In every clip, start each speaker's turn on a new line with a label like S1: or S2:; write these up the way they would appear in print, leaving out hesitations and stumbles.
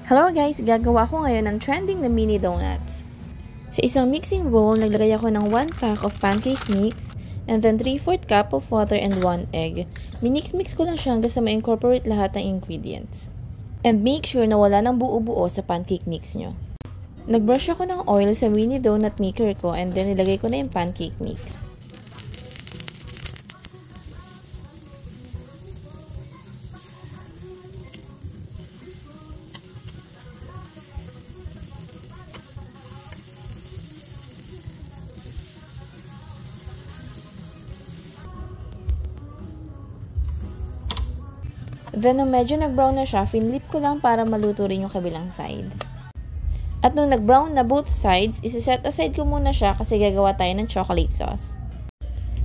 S1: Hello guys! Gagawa ko ngayon ng trending na mini donuts. Sa isang mixing bowl, naglagay ako ng 1 pack of pancake mix and then 3/4 cup of water and 1 egg. Minix-mix ko lang siya hanggang sa ma-incorporate lahat ng ingredients. And make sure na wala ng buo-buo sa pancake mix nyo. Nagbrush ako ng oil sa mini donut maker ko and then nilagay ko na yung pancake mix. Then, nung medyo nag-brown na siya, finlip ko lang para maluto rin yung kabilang side. At nung nag-brown na both sides, isi-set aside ko muna siya kasi gagawa tayo ng chocolate sauce.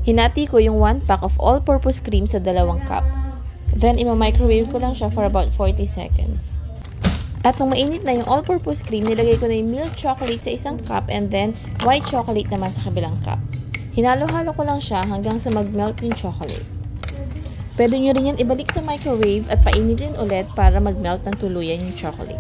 S1: Hinati ko yung 1 pack of all-purpose cream sa 2 cup. Then, ima-microwave ko lang siya for about 40 seconds. At nung mainit na yung all-purpose cream, nilagay ko na yung milk chocolate sa 1 cup and then white chocolate naman sa kabilang cup. Hinalo-halo ko lang siya hanggang sa mag-melt yung chocolate. Pwede nyo rin yan ibalik sa microwave at painitin ulit para mag-melt ng tuluyan yung chocolate.